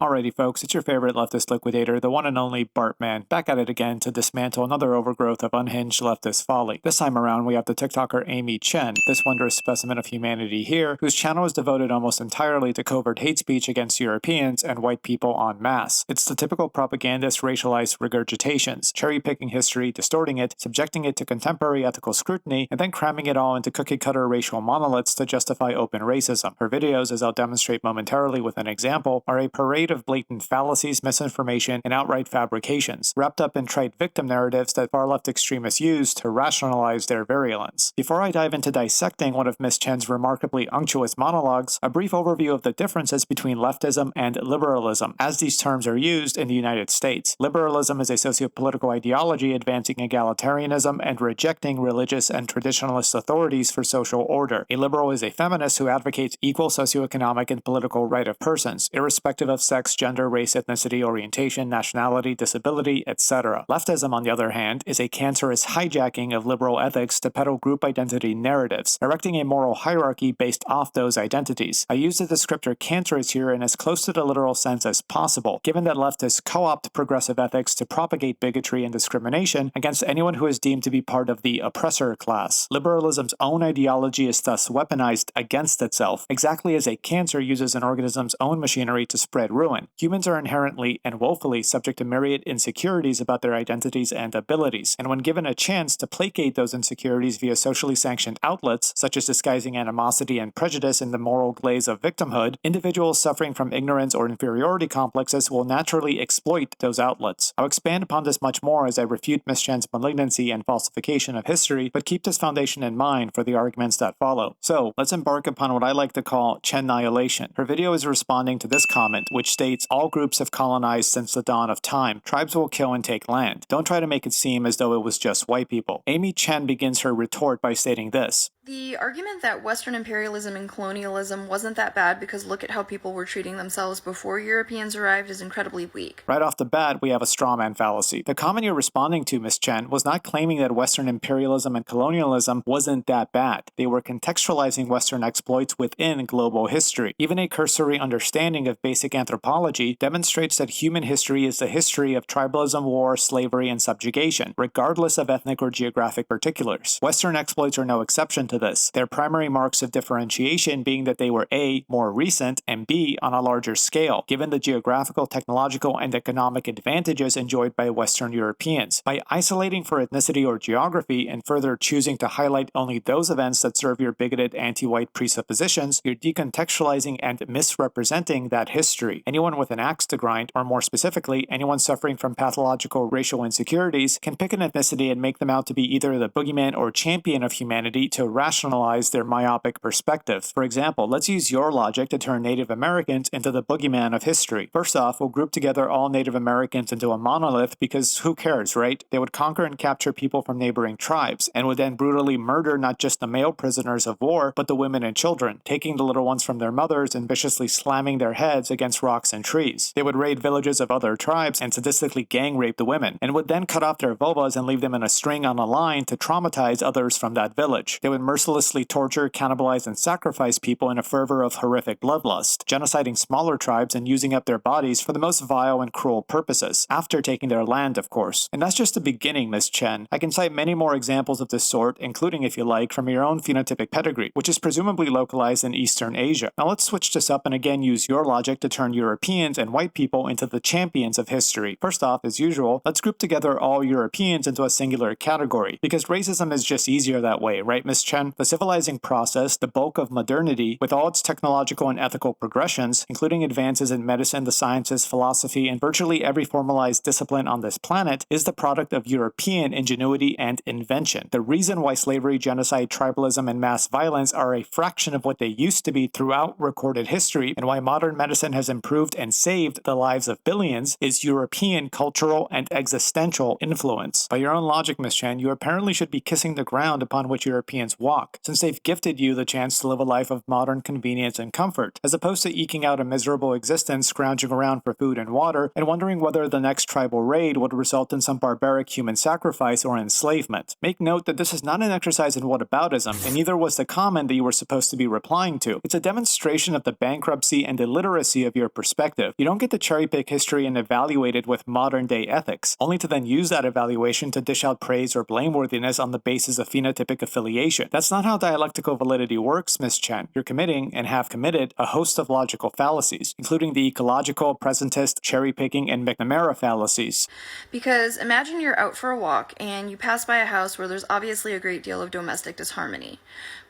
Alrighty folks, it's your favorite leftist liquidator, the one and only Bartman, back at it again to dismantle another overgrowth of unhinged leftist folly. This time around we have the TikToker Amy Chen, this wondrous specimen of humanity here, whose channel is devoted almost entirely to covert hate speech against Europeans and white people en masse. It's the typical propagandist racialized regurgitations, cherry-picking history, distorting it, subjecting it to contemporary ethical scrutiny, and then cramming it all into cookie-cutter racial monoliths to justify open racism. Her videos, as I'll demonstrate momentarily with an example, are a parade of blatant fallacies, misinformation, and outright fabrications, wrapped up in trite victim narratives that far-left extremists use to rationalize their virulence. Before I dive into dissecting one of Ms. Chen's remarkably unctuous monologues, a brief overview of the differences between leftism and liberalism, as these terms are used in the United States. Liberalism is a socio-political ideology advancing egalitarianism and rejecting religious and traditionalist authorities for social order. A liberal is a feminist who advocates equal socioeconomic and political right of persons, irrespective of sex, gender, race, ethnicity, orientation, nationality, disability, etc. Leftism, on the other hand, is a cancerous hijacking of liberal ethics to peddle group identity narratives, erecting a moral hierarchy based off those identities. I use the descriptor cancerous here in as close to the literal sense as possible, given that leftists co-opt progressive ethics to propagate bigotry and discrimination against anyone who is deemed to be part of the oppressor class. Liberalism's own ideology is thus weaponized against itself, exactly as a cancer uses an organism's own machinery to spread ruin. Humans are inherently and woefully subject to myriad insecurities about their identities and abilities, and when given a chance to placate those insecurities via socially sanctioned outlets, such as disguising animosity and prejudice in the moral glaze of victimhood, individuals suffering from ignorance or inferiority complexes will naturally exploit those outlets. I'll expand upon this much more as I refute Ms. Chen's malignancy and falsification of history, but keep this foundation in mind for the arguments that follow. So, let's embark upon what I like to call Chen-nihilation. Her video is responding to this comment, which states, all groups have colonized since the dawn of time. Tribes will kill and take land. Don't try to make it seem as though it was just white people. Amy Chen begins her retort by stating this. The argument that Western imperialism and colonialism wasn't that bad because look at how people were treating themselves before Europeans arrived is incredibly weak. Right off the bat, we have a straw man fallacy. The comment you're responding to, Ms. Chen, was not claiming that Western imperialism and colonialism wasn't that bad. They were contextualizing Western exploits within global history. Even a cursory understanding of basic anthropology demonstrates that human history is the history of tribalism, war, slavery, and subjugation, regardless of ethnic or geographic particulars. Western exploits are no exception to this, their primary marks of differentiation being that they were A, more recent, and B, on a larger scale, given the geographical, technological, and economic advantages enjoyed by Western Europeans. By isolating for ethnicity or geography and further choosing to highlight only those events that serve your bigoted anti-white presuppositions, you're decontextualizing and misrepresenting that history. Anyone with an axe to grind, or more specifically, anyone suffering from pathological racial insecurities, can pick an ethnicity and make them out to be either the boogeyman or champion of humanity to rationalize their myopic perspective. For example, let's use your logic to turn Native Americans into the boogeyman of history. First off, we'll group together all Native Americans into a monolith because who cares, right? They would conquer and capture people from neighboring tribes, and would then brutally murder not just the male prisoners of war, but the women and children, taking the little ones from their mothers and viciously slamming their heads against rocks and trees. They would raid villages of other tribes and sadistically gang rape the women, and would then cut off their vulvas and leave them in a string on a line to traumatize others from that village. They would mercilessly torture, cannibalize, and sacrifice people in a fervor of horrific bloodlust, genociding smaller tribes and using up their bodies for the most vile and cruel purposes, after taking their land, of course. And that's just the beginning, Ms. Chen. I can cite many more examples of this sort, including, if you like, from your own phenotypic pedigree, which is presumably localized in Eastern Asia. Now let's switch this up and again use your logic to turn Europeans and white people into the champions of history. First off, as usual, let's group together all Europeans into a singular category, because racism is just easier that way, right, Ms. Chen? The civilizing process, the bulk of modernity, with all its technological and ethical progressions, including advances in medicine, the sciences, philosophy, and virtually every formalized discipline on this planet, is the product of European ingenuity and invention. The reason why slavery, genocide, tribalism, and mass violence are a fraction of what they used to be throughout recorded history, and why modern medicine has improved and saved the lives of billions, is European cultural and existential influence. By your own logic, Ms. Chen, you apparently should be kissing the ground upon which Europeans walk. walk, since they've gifted you the chance to live a life of modern convenience and comfort, as opposed to eking out a miserable existence scrounging around for food and water and wondering whether the next tribal raid would result in some barbaric human sacrifice or enslavement. Make note that this is not an exercise in whataboutism, and neither was the comment that you were supposed to be replying to. It's a demonstration of the bankruptcy and illiteracy of your perspective. You don't get to cherry pick history and evaluate it with modern day ethics, only to then use that evaluation to dish out praise or blameworthiness on the basis of phenotypic affiliation. That's not how dialectical validity works, Ms. Chen. You're committing, and have committed, a host of logical fallacies, including the ecological, presentist, cherry-picking, and McNamara fallacies. Because imagine you're out for a walk and you pass by a house where there's obviously a great deal of domestic disharmony.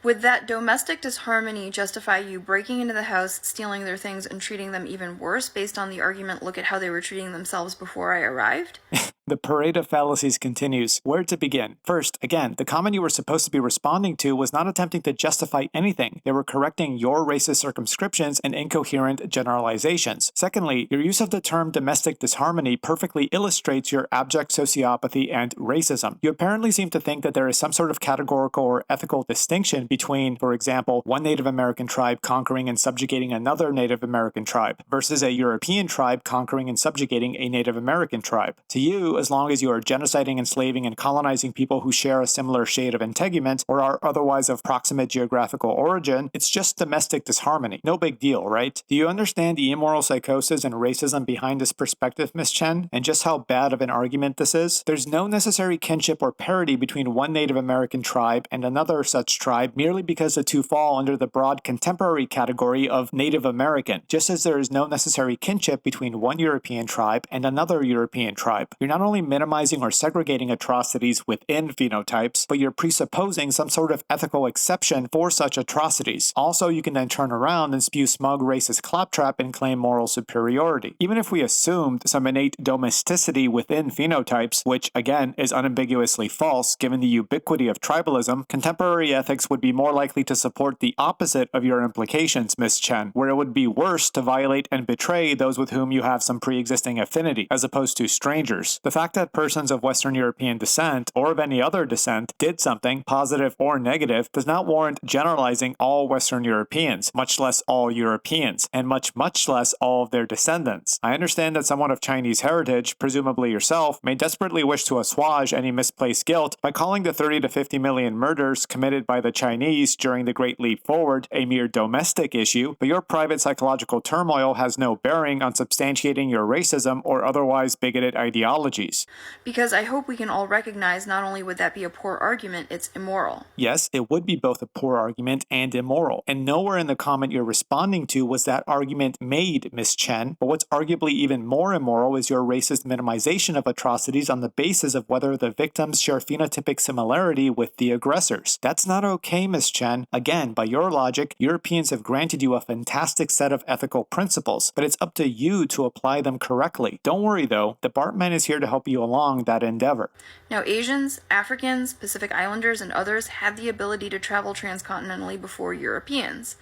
Would that domestic disharmony justify you breaking into the house, stealing their things, and treating them even worse based on the argument, look at how they were treating themselves before I arrived? The parade of fallacies continues. Where to begin? First, again, the comment you were supposed to be responding to was not attempting to justify anything. They were correcting your racist circumscriptions and incoherent generalizations. Secondly, your use of the term domestic disharmony perfectly illustrates your abject sociopathy and racism. You apparently seem to think that there is some sort of categorical or ethical distinction between, for example, one Native American tribe conquering and subjugating another Native American tribe versus a European tribe conquering and subjugating a Native American tribe. To you, as long as you are genociding, enslaving, and colonizing people who share a similar shade of integument or are otherwise of proximate geographical origin, it's just domestic disharmony. No big deal, right? Do you understand the immoral psychosis and racism behind this perspective, Ms. Chen, and just how bad of an argument this is? There's no necessary kinship or parity between one Native American tribe and another such tribe merely because the two fall under the broad contemporary category of Native American, just as there is no necessary kinship between one European tribe and another European tribe. You're not only minimizing or segregating atrocities within phenotypes, but you're presupposing some sort of ethical exception for such atrocities. Also, you can then turn around and spew smug racist claptrap and claim moral superiority. Even if we assumed some innate domesticity within phenotypes, which again is unambiguously false given the ubiquity of tribalism, contemporary ethics would be more likely to support the opposite of your implications, Ms. Chen, where it would be worse to violate and betray those with whom you have some pre-existing affinity, as opposed to strangers. The fact that persons of Western European descent, or of any other descent, did something, positive or negative, does not warrant generalizing all Western Europeans, much less all Europeans, and much less all of their descendants. I understand that someone of Chinese heritage, presumably yourself, may desperately wish to assuage any misplaced guilt by calling the 30 to 50 million murders committed by the Chinese during the Great Leap Forward a mere domestic issue, but your private psychological turmoil has no bearing on substantiating your racism or otherwise bigoted ideologies. Because I hope we can all recognize not only would that be a poor argument, it's immoral. Yes, it would be both a poor argument and immoral, and nowhere in the comment you're responding to was that argument made, Ms. Chen, but what's arguably even more immoral is your racist minimization of atrocities on the basis of whether the victims share phenotypic similarity with the aggressors. That's not okay, Ms. Chen. Again, by your logic, Europeans have granted you a fantastic set of ethical principles, but it's up to you to apply them correctly. Don't worry though, the Bartman is here to help you along that endeavor. Now, Asians, Africans, Pacific Islanders, and others had the ability to travel transcontinentally before Europeans.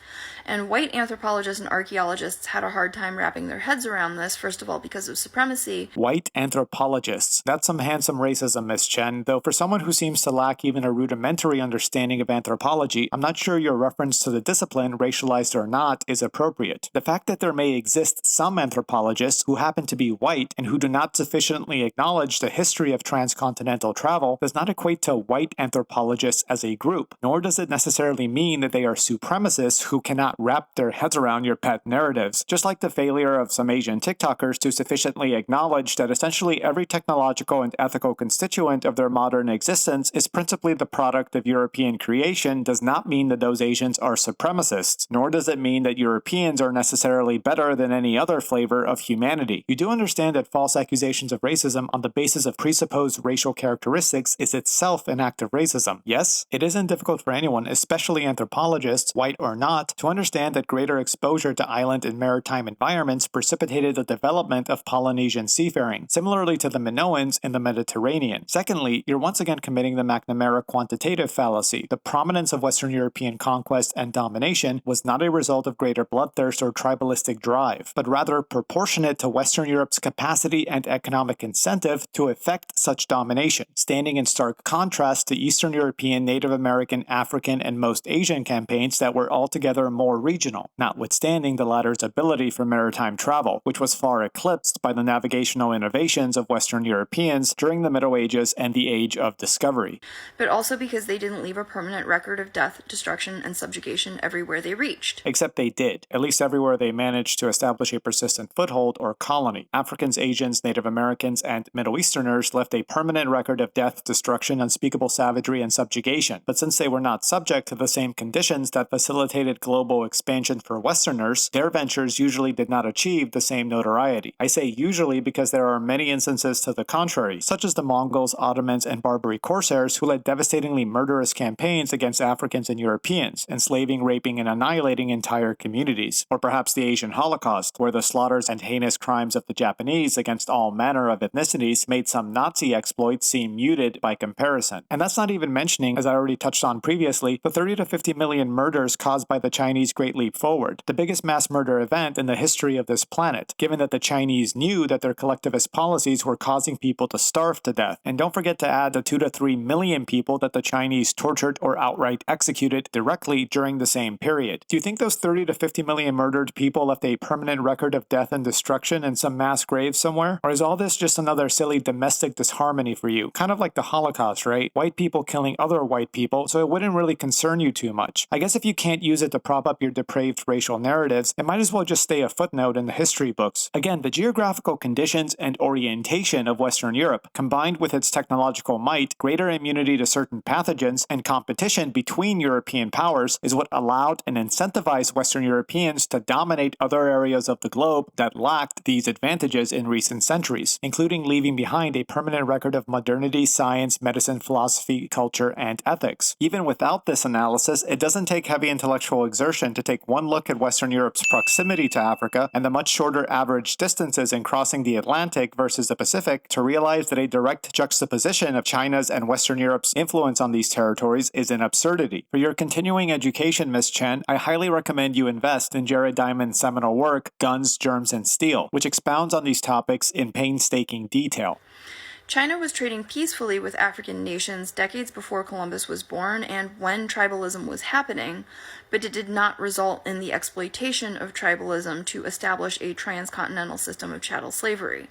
And white anthropologists and archaeologists had a hard time wrapping their heads around this, first of all because of supremacy. White anthropologists. That's some handsome racism, Miss Chen, though for someone who seems to lack even a rudimentary understanding of anthropology, I'm not sure your reference to the discipline, racialized or not, is appropriate. The fact that there may exist some anthropologists who happen to be white and who do not sufficiently acknowledge the history of transcontinental travel does not equate to white anthropologists as a group, nor does it necessarily mean that they are supremacists who cannot wrap their heads around your pet narratives, just like the failure of some Asian TikTokers to sufficiently acknowledge that essentially every technological and ethical constituent of their modern existence is principally the product of European creation does not mean that those Asians are supremacists, nor does it mean that Europeans are necessarily better than any other flavor of humanity. You do understand that false accusations of racism on the basis of presupposed racial characteristics is itself an act of racism. Yes, it isn't difficult for anyone, especially anthropologists, white or not, to understand that greater exposure to island and maritime environments precipitated the development of Polynesian seafaring, similarly to the Minoans in the Mediterranean. Secondly, you're once again committing the McNamara quantitative fallacy. The prominence of Western European conquest and domination was not a result of greater bloodthirst or tribalistic drive, but rather proportionate to Western Europe's capacity and economic incentive incentive to effect such domination, standing in stark contrast to Eastern European, Native American, African, and most Asian campaigns that were altogether more regional, notwithstanding the latter's ability for maritime travel, which was far eclipsed by the navigational innovations of Western Europeans during the Middle Ages and the Age of Discovery. But also because they didn't leave a permanent record of death, destruction, and subjugation everywhere they reached. Except they did, at least everywhere they managed to establish a persistent foothold or colony. Africans, Asians, Native Americans, and Middle Easterners left a permanent record of death, destruction, unspeakable savagery, and subjugation. But since they were not subject to the same conditions that facilitated global expansion for Westerners, their ventures usually did not achieve the same notoriety. I say usually because there are many instances to the contrary, such as the Mongols, Ottomans, and Barbary corsairs who led devastatingly murderous campaigns against Africans and Europeans, enslaving, raping, and annihilating entire communities. Or perhaps the Asian Holocaust, where the slaughters and heinous crimes of the Japanese against all manner of ethnicities made some Nazi exploits seem muted by comparison. And that's not even mentioning, as I already touched on previously, the 30 to 50 million murders caused by the Chinese Great Leap Forward, the biggest mass murder event in the history of this planet, given that the Chinese knew that their collectivist policies were causing people to starve to death. And don't forget to add the 2 to 3 million people that the Chinese tortured or outright executed directly during the same period. Do you think those 30 to 50 million murdered people left a permanent record of death and destruction in some mass grave somewhere? Or is all this just another silly domestic disharmony for you? Kind of like the Holocaust, right? White people killing other white people, so it wouldn't really concern you too much. I guess if you can't use it to prop up your depraved racial narratives, it might as well just stay a footnote in the history books. Again, the geographical conditions and orientation of Western Europe, combined with its technological might, greater immunity to certain pathogens, and competition between European powers, is what allowed and incentivized Western Europeans to dominate other areas of the globe that lacked these advantages in recent centuries, including leaving behind a permanent record of modernity, science, medicine, philosophy, culture, and ethics. Even without this analysis, it doesn't take heavy intellectual exertion to take one look at Western Europe's proximity to Africa and the much shorter average distances in crossing the Atlantic versus the Pacific to realize that a direct juxtaposition of China's and Western Europe's influence on these territories is an absurdity. For your continuing education, Ms. Chen, I highly recommend you invest in Jared Diamond's seminal work, Guns, Germs, and Steel, which expounds on these topics in painstaking detail. China was trading peacefully with African nations decades before Columbus was born and when tribalism was happening, but it did not result in the exploitation of tribalism to establish a transcontinental system of chattel slavery.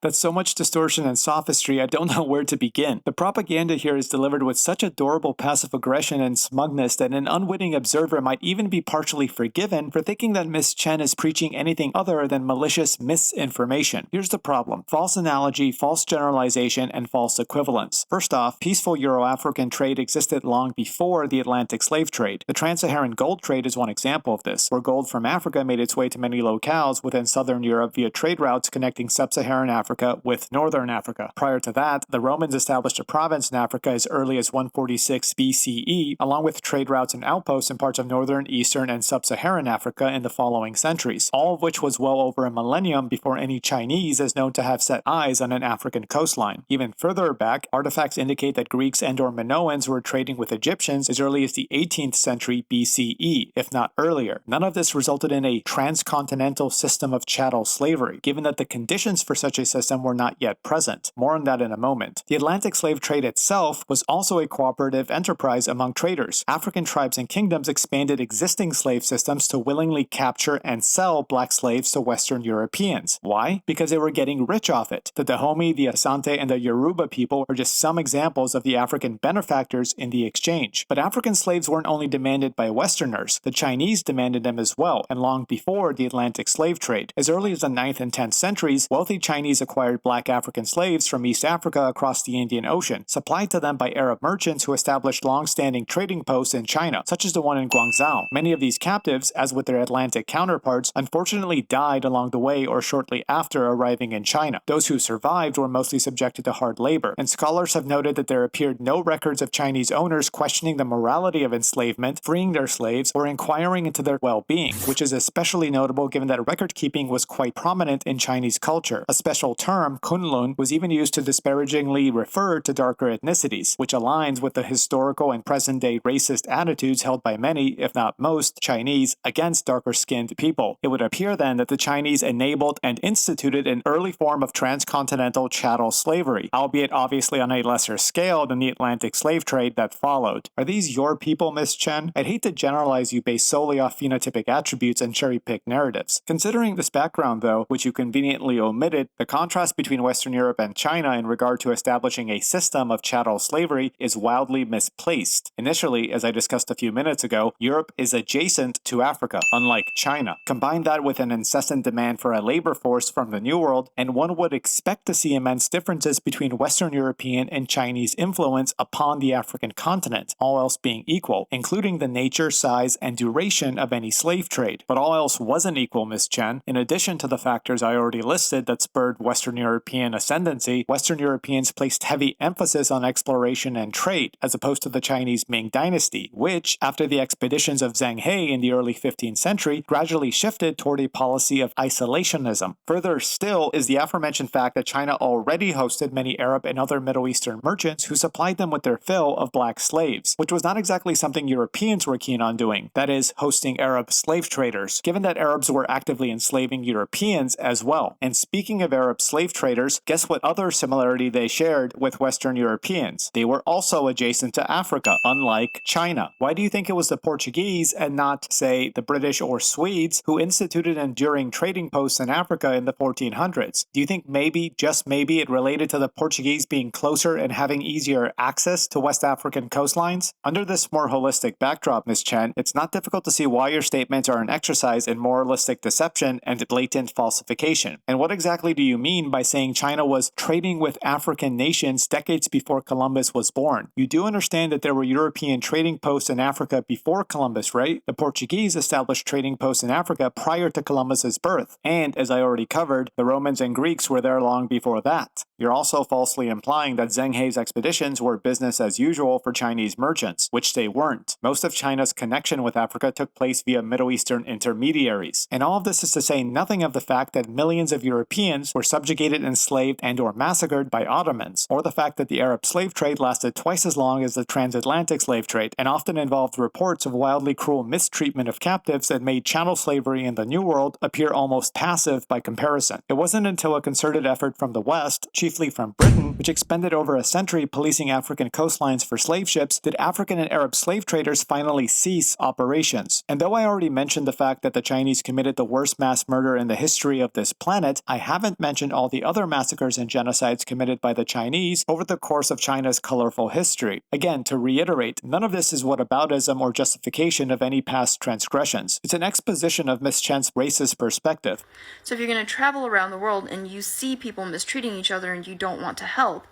That's so much distortion and sophistry, I don't know where to begin. The propaganda here is delivered with such adorable passive aggression and smugness that an unwitting observer might even be partially forgiven for thinking that Miss Chen is preaching anything other than malicious misinformation. Here's the problem: false analogy, false generalization, and false equivalence. First off, peaceful Euro-African trade existed long before the Atlantic slave trade. The trans-Saharan gold trade is one example of this, where gold from Africa made its way to many locales within southern Europe via trade routes connecting sub-Saharan Africa with northern Africa. Prior to that, the Romans established a province in Africa as early as 146 BCE, along with trade routes and outposts in parts of northern, eastern, and sub-Saharan Africa in the following centuries, all of which was well over a millennium before any Chinese is known to have set eyes on an African coastline. Even further back, artifacts indicate that Greeks and/or Minoans were trading with Egyptians as early as the 18th century BCE, if not earlier. None of this resulted in a transcontinental system of chattel slavery, given that the conditions for such a system were not yet present. More on that in a moment. The Atlantic slave trade itself was also a cooperative enterprise among traders. African tribes and kingdoms expanded existing slave systems to willingly capture and sell black slaves to Western Europeans. Why? Because they were getting rich off it. The Dahomey, the Asante, and the Yoruba people are just some examples of the African benefactors in the exchange. But African slaves weren't only demanded by Westerners, the Chinese demanded them as well, and long before the Atlantic slave trade. As early as the 9th and 10th centuries, wealthy Chinese acquired black African slaves from East Africa across the Indian Ocean, supplied to them by Arab merchants who established long-standing trading posts in China, such as the one in Guangzhou. Many of these captives, as with their Atlantic counterparts, unfortunately died along the way or shortly after arriving in China. Those who survived were mostly subjected to hard labor, and scholars have noted that there appeared no records of Chinese owners questioning the morality of enslavement, freeing their slaves, or inquiring into their well-being, which is especially notable given that record-keeping was quite prominent in Chinese culture, a special term, Kunlun, was even used to disparagingly refer to darker ethnicities, which aligns with the historical and present-day racist attitudes held by many, if not most, Chinese against darker-skinned people. It would appear then that the Chinese enabled and instituted an early form of transcontinental chattel slavery, albeit obviously on a lesser scale than the Atlantic slave trade that followed. Are these your people, Miss Chen? I'd hate to generalize you based solely off phenotypic attributes and cherry-pick narratives. Considering this background, though, which you conveniently omitted, the contrast between Western Europe and China in regard to establishing a system of chattel slavery is wildly misplaced. Initially, as I discussed a few minutes ago, Europe is adjacent to Africa, unlike China. Combine that with an incessant demand for a labor force from the New World, and one would expect to see immense differences between Western European and Chinese influence upon the African continent, all else being equal, including the nature, size, and duration of any slave trade. But all else wasn't equal, Ms. Chen. In addition to the factors I already listed that spurred Western European ascendancy, Western Europeans placed heavy emphasis on exploration and trade, as opposed to the Chinese Ming dynasty, which, after the expeditions of Zheng He in the early 15th century, gradually shifted toward a policy of isolationism. Further still is the aforementioned fact that China already hosted many Arab and other Middle Eastern merchants who supplied them with their fill of black slaves, which was not exactly something Europeans were keen on doing, that is, hosting Arab slave traders, given that Arabs were actively enslaving Europeans as well. And speaking of Arab slave traders, guess what other similarity they shared with Western Europeans? They were also adjacent to Africa, unlike China. Why do you think it was the Portuguese and not, say, the British or Swedes who instituted enduring trading posts in Africa in the 1400s? Do you think maybe, just maybe, it related to the Portuguese being closer and having easier access to West African coastlines? Under this more holistic backdrop, Ms. Chen, it's not difficult to see why your statements are an exercise in moralistic deception and blatant falsification. And what exactly do you mean by saying China was trading with African nations decades before Columbus was born? You do understand that there were European trading posts in Africa before Columbus, right? The Portuguese established trading posts in Africa prior to Columbus's birth. And, as I already covered, the Romans and Greeks were there long before that. You're also falsely implying that Zheng He's expeditions were business as usual for Chinese merchants, which they weren't. Most of China's connection with Africa took place via Middle Eastern intermediaries. And all of this is to say nothing of the fact that millions of Europeans were subjugated, enslaved, and/or massacred by Ottomans, or the fact that the Arab slave trade lasted twice as long as the transatlantic slave trade, and often involved reports of wildly cruel mistreatment of captives that made chattel slavery in the New World appear almost passive by comparison. It wasn't until a concerted effort from the West, chiefly from Britain, which expended over a century policing African coastlines for slave ships, did African and Arab slave traders finally cease operations. And though I already mentioned the fact that the Chinese committed the worst mass murder in the history of this planet, I haven't mentioned all the other massacres and genocides committed by the Chinese over the course of China's colorful history. Again, to reiterate, none of this is whataboutism or justification of any past transgressions. It's an exposition of Miss Chen's racist perspective. So if you're going to travel around the world and you see people mistreating each other and you don't want to help,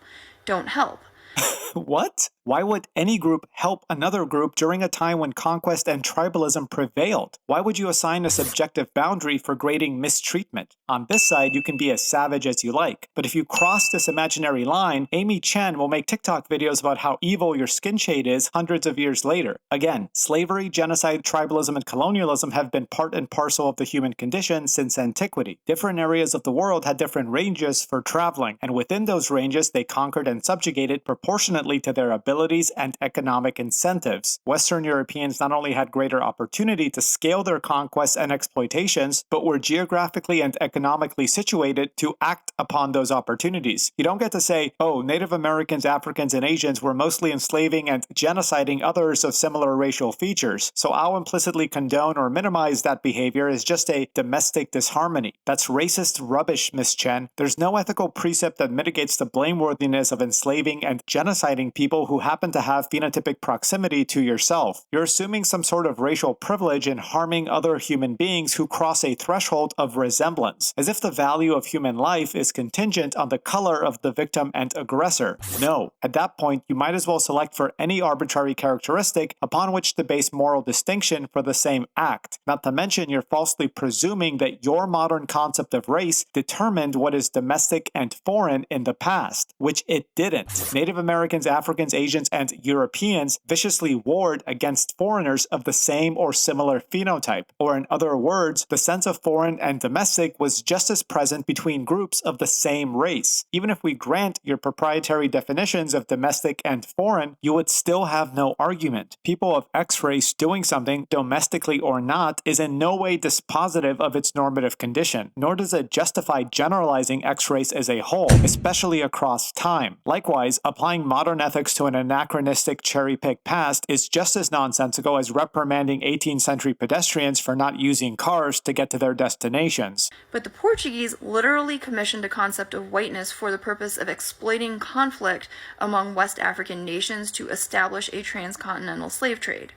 don't help. What? Why would any group help another group during a time when conquest and tribalism prevailed? Why would you assign a subjective boundary for grading mistreatment? On this side, you can be as savage as you like. But if you cross this imaginary line, Amy Chen will make TikTok videos about how evil your skin shade is hundreds of years later. Again, slavery, genocide, tribalism, and colonialism have been part and parcel of the human condition since antiquity. Different areas of the world had different ranges for traveling, and within those ranges, they conquered and subjugated proportionately to their abilities and economic incentives. Western Europeans not only had greater opportunity to scale their conquests and exploitations, but were geographically and economically situated to act upon those opportunities. You don't get to say, oh, Native Americans, Africans, and Asians were mostly enslaving and genociding others of similar racial features, so I'll implicitly condone or minimize that behavior as just a domestic disharmony. That's racist rubbish, Miss Chen. There's no ethical precept that mitigates the blameworthiness of enslaving and genociding people who happen to have phenotypic proximity to yourself. You're assuming some sort of racial privilege in harming other human beings who cross a threshold of resemblance, as if the value of human life is contingent on the color of the victim and aggressor. No, at that point, you might as well select for any arbitrary characteristic upon which to base moral distinction for the same act. Not to mention, you're falsely presuming that your modern concept of race determined what is domestic and foreign in the past, which it didn't. Native Americans, Africans, Asians, Asians, and Europeans viciously warred against foreigners of the same or similar phenotype. Or in other words, the sense of foreign and domestic was just as present between groups of the same race. Even if we grant your proprietary definitions of domestic and foreign, you would still have no argument. People of X race doing something, domestically or not, is in no way dispositive of its normative condition, nor does it justify generalizing X race as a whole, especially across time. Likewise, applying modern ethics to an anachronistic cherry-picked past is just as nonsensical as reprimanding 18th century pedestrians for not using cars to get to their destinations. But the Portuguese literally commissioned a concept of whiteness for the purpose of exploiting conflict among West African nations to establish a transcontinental slave trade.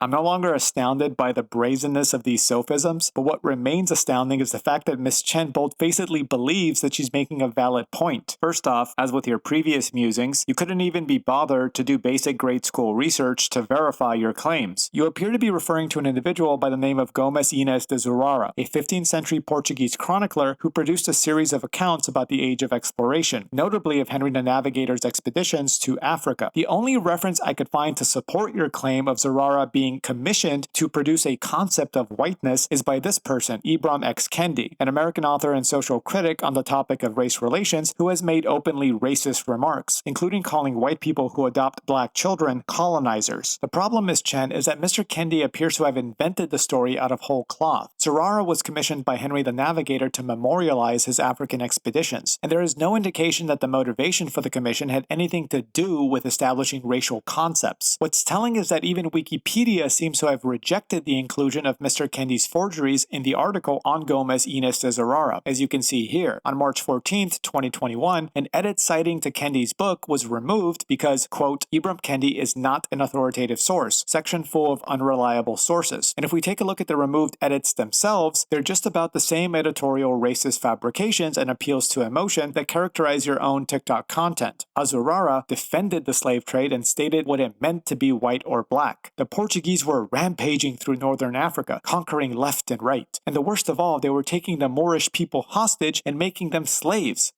I'm no longer astounded by the brazenness of these sophisms, but what remains astounding is the fact that Miss Chen bold-facedly believes that she's making a valid point. First off, as with your previous musings, you couldn't even be bothered to do basic grade school research to verify your claims. You appear to be referring to an individual by the name of Gomes Inês de Zurara, a 15th century Portuguese chronicler who produced a series of accounts about the age of exploration, notably of Henry the Navigator's expeditions to Africa. The only reference I could find to support your claim of Zurara being commissioned to produce a concept of whiteness is by this person, Ibram X. Kendi, an American author and social critic on the topic of race relations who has made openly racist remarks, including calling white people who adopt black children colonizers. The problem, Ms. Chen, is that Mr. Kendi appears to have invented the story out of whole cloth. Zurara was commissioned by Henry the Navigator to memorialize his African expeditions, and there is no indication that the motivation for the commission had anything to do with establishing racial concepts. What's telling is that even Wikipedia seems to have rejected the inclusion of Mr. Kendi's forgeries in the article on Gomes Inês de Zurara. As you can see here, on March 14, 2021, an edit citing to Kendi's book was removed because, quote, Ibram Kendi is not an authoritative source, section full of unreliable sources. And if we take a look at the removed edits themselves, they're just about the same editorial racist fabrications and appeals to emotion that characterize your own TikTok content. Zurara defended the slave trade and stated what it meant to be white or black. The Portuguese were rampaging through northern Africa, conquering left and right. And the worst of all, they were taking the Moorish people hostage and making them slaves.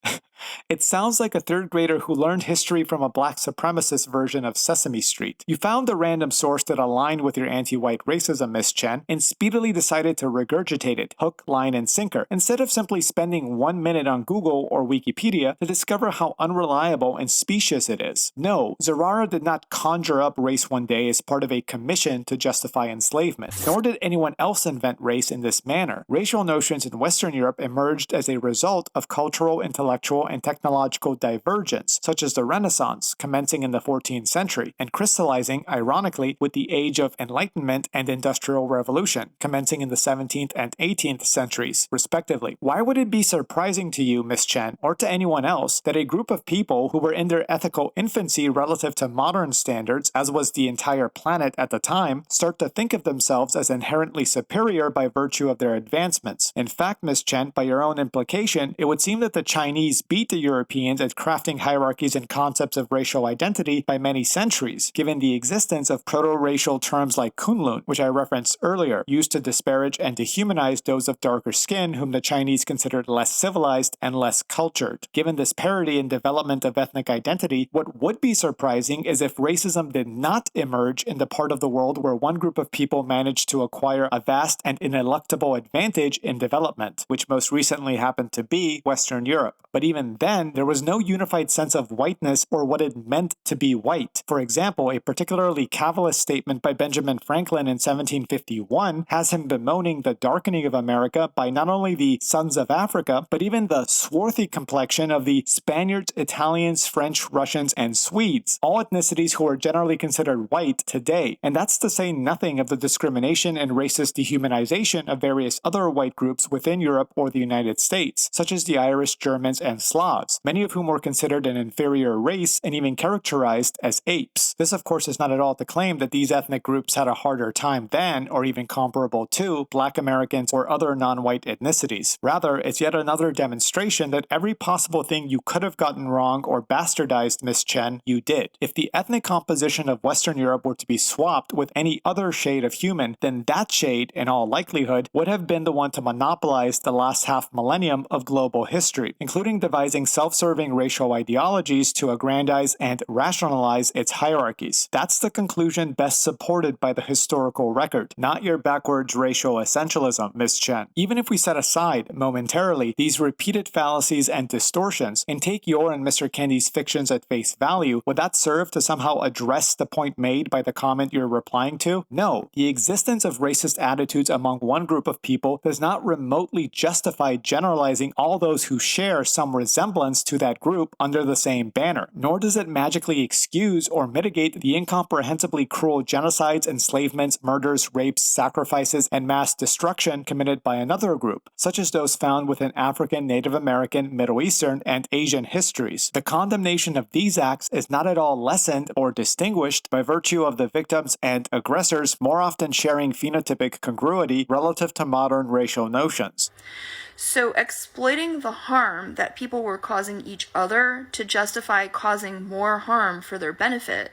It sounds like a third grader who learned history from a black supremacist version of Sesame Street. You found the random source that aligned with your anti-white racism, Miss Chen, and speedily decided to regurgitate it, hook, line, and sinker, instead of simply spending 1 minute on Google or Wikipedia to discover how unreliable and specious it is. No, Zurara did not conjure up race one day as part of a commission to justify enslavement, nor did anyone else invent race in this manner. Racial notions in Western Europe emerged as a result of cultural, intellectual, and technological divergence, such as the Renaissance, commencing in the 14th century, and crystallizing, ironically, with the Age of Enlightenment and Industrial Revolution, commencing in the 17th and 18th centuries, respectively. Why would it be surprising to you, Miss Chen, or to anyone else, that a group of people who were in their ethical infancy relative to modern standards, as was the entire planet at the time, start to think of themselves as inherently superior by virtue of their advancements? In fact, Miss Chen, by your own implication, it would seem that the Chinese beat the Europeans at crafting hierarchies and concepts of racial identity by many centuries, given the existence of proto-racial terms like Kunlun, which I referenced earlier, used to disparage and dehumanize those of darker skin whom the Chinese considered less civilized and less cultured. Given this parity in development of ethnic identity, what would be surprising is if racism did not emerge in the part of the world where one group of people managed to acquire a vast and ineluctable advantage in development, which most recently happened to be Western Europe. But even then, there was no unified sense of whiteness or what it meant to be white. For example, a particularly cavalist statement by Benjamin Franklin in 1751 has him bemoaning the darkening of America by not only the sons of Africa, but even the swarthy complexion of the Spaniards, Italians, French, Russians, and Swedes, all ethnicities who are generally considered white today. And that's to say nothing of the discrimination and racist dehumanization of various other white groups within Europe or the United States, such as the Irish, Germans, and Slavs, many of whom were considered an inferior race and even characterized as apes. This, of course, is not at all to claim that these ethnic groups had a harder time than, or even comparable to, Black Americans or other non-white ethnicities. Rather, it's yet another demonstration that every possible thing you could have gotten wrong or bastardized, Miss Chen, you did. If the ethnic composition of Western Europe were to be swapped with any other shade of human, then that shade, in all likelihood, would have been the one to monopolize the last half millennium of global history, including including devising self-serving racial ideologies to aggrandize and rationalize its hierarchies. That's the conclusion best supported by the historical record, not your backwards racial essentialism, Ms. Chen. Even if we set aside, momentarily, these repeated fallacies and distortions, and take your and Mr. Kendi's fictions at face value, would that serve to somehow address the point made by the comment you're replying to? No, the existence of racist attitudes among one group of people does not remotely justify generalizing all those who share some resemblance to that group under the same banner, nor does it magically excuse or mitigate the incomprehensibly cruel genocides, enslavements, murders, rapes, sacrifices, and mass destruction committed by another group, such as those found within African, Native American, Middle Eastern, and Asian histories. The condemnation of these acts is not at all lessened or distinguished by virtue of the victims and aggressors more often sharing phenotypic congruity relative to modern racial notions. So exploiting the harm that people were causing each other to justify causing more harm for their benefit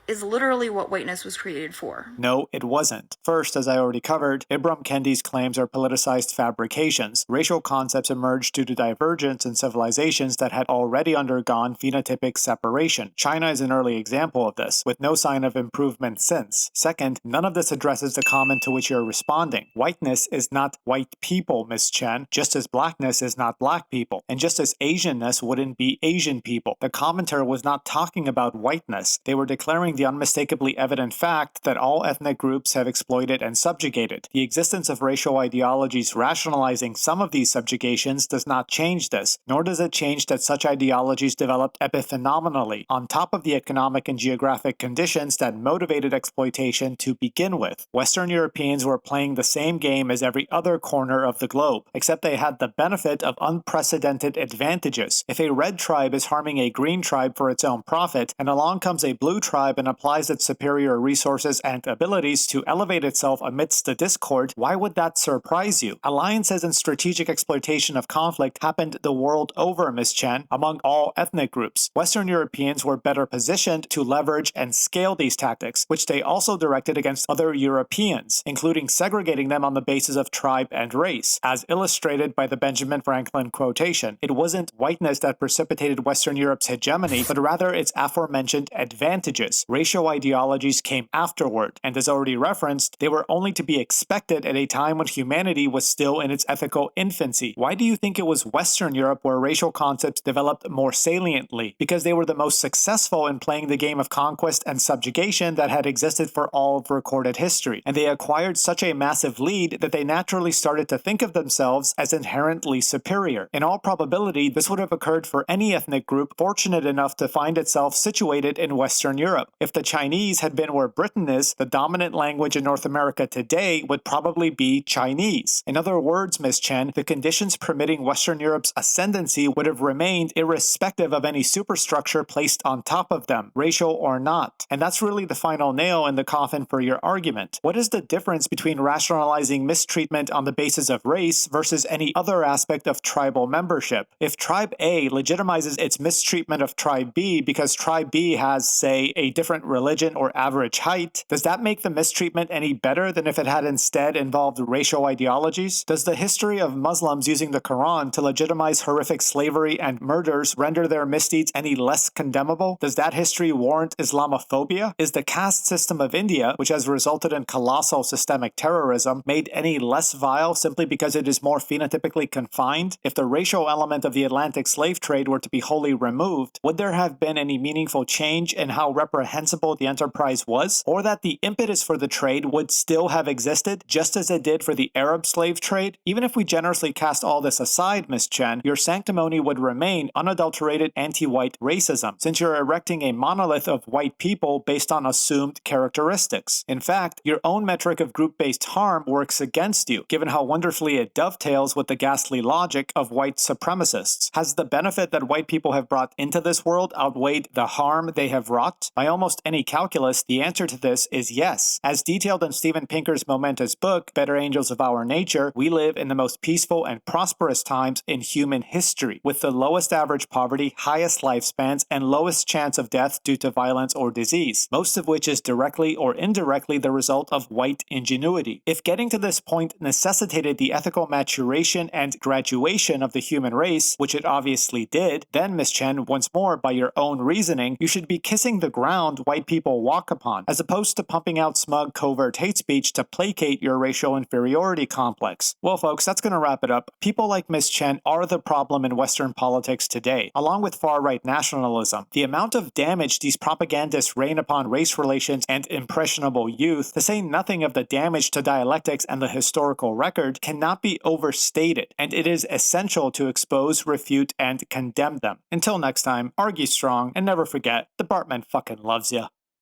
is literally what whiteness was created for. No, it wasn't. First, as I already covered, Ibram Kendi's claims are politicized fabrications. Racial concepts emerged due to divergence in civilizations that had already undergone phenotypic separation. China is an early example of this, with no sign of improvement since. Second, none of this addresses the comment to which you're responding. Whiteness is not white people, Ms. Chen, just as blackness is not black people, and just as Asianness wouldn't be Asian people. The commenter was not talking about whiteness. They were declaring the unmistakably evident fact that all ethnic groups have exploited and subjugated. The existence of racial ideologies rationalizing some of these subjugations does not change this, nor does it change that such ideologies developed epiphenomenally, on top of the economic and geographic conditions that motivated exploitation to begin with. Western Europeans were playing the same game as every other corner of the globe, except they had the benefit of unprecedented advantages. If a red tribe is harming a green tribe for its own profit, and along comes a blue tribe and applies its superior resources and abilities to elevate itself amidst the discord, why would that surprise you? Alliances and strategic exploitation of conflict happened the world over, Ms. Chen, among all ethnic groups. Western Europeans were better positioned to leverage and scale these tactics, which they also directed against other Europeans, including segregating them on the basis of tribe and race. As illustrated by the Benjamin Franklin quotation, it wasn't whiteness that precipitated Western Europe's hegemony, but rather its aforementioned advantages. Racial ideologies came afterward, and as already referenced, they were only to be expected at a time when humanity was still in its ethical infancy. Why do you think it was Western Europe where racial concepts developed more saliently? Because they were the most successful in playing the game of conquest and subjugation that had existed for all of recorded history, and they acquired such a massive lead that they naturally started to think of themselves as inherently superior. In all probability, this would have occurred for any ethnic group fortunate enough to find itself situated in Western Europe. If the Chinese had been where Britain is, the dominant language in North America today would probably be Chinese. In other words, Ms. Chen, the conditions permitting Western Europe's ascendancy would have remained irrespective of any superstructure placed on top of them, racial or not. And that's really the final nail in the coffin for your argument. What is the difference between rationalizing mistreatment on the basis of race versus any other aspect of tribal membership? If Tribe A legitimizes its mistreatment of Tribe B because Tribe B has, say, a different religion or average height, does that make the mistreatment any better than if it had instead involved racial ideologies? Does the history of Muslims using the Quran to legitimize horrific slavery and murders render their misdeeds any less condemnable? Does that history warrant Islamophobia? Is the caste system of India, which has resulted in colossal systemic terrorism, made any less vile simply because it is more phenotypically confined? If the racial element of the Atlantic slave trade were to be wholly removed, would there have been any meaningful change in how reprehensible the enterprise was, or that the impetus for the trade would still have existed just as it did for the Arab slave trade? Even if we generously cast all this aside, Ms. Chen, your sanctimony would remain unadulterated anti-white racism, since you're erecting a monolith of white people based on assumed characteristics. In fact, your own metric of group-based harm works against you, given how wonderfully it dovetails with the ghastly logic of white supremacists. Has the benefit that white people have brought into this world outweighed the harm they have wrought? My almost almost any calculus, the answer to this is yes. As detailed in Steven Pinker's momentous book, Better Angels of Our Nature, we live in the most peaceful and prosperous times in human history, with the lowest average poverty, highest lifespans, and lowest chance of death due to violence or disease, most of which is directly or indirectly the result of white ingenuity. If getting to this point necessitated the ethical maturation and graduation of the human race, which it obviously did, then, Ms. Chen, once more, by your own reasoning, you should be kissing the ground white people walk upon, as opposed to pumping out smug, covert hate speech to placate your racial inferiority complex. Well, folks, that's going to wrap it up. People like Ms. Chen are the problem in Western politics today, along with far-right nationalism. The amount of damage these propagandists rain upon race relations and impressionable youth, to say nothing of the damage to dialectics and the historical record, cannot be overstated, and it is essential to expose, refute, and condemn them. Until next time, argue strong, and never forget, the Bartman fucking loves ya.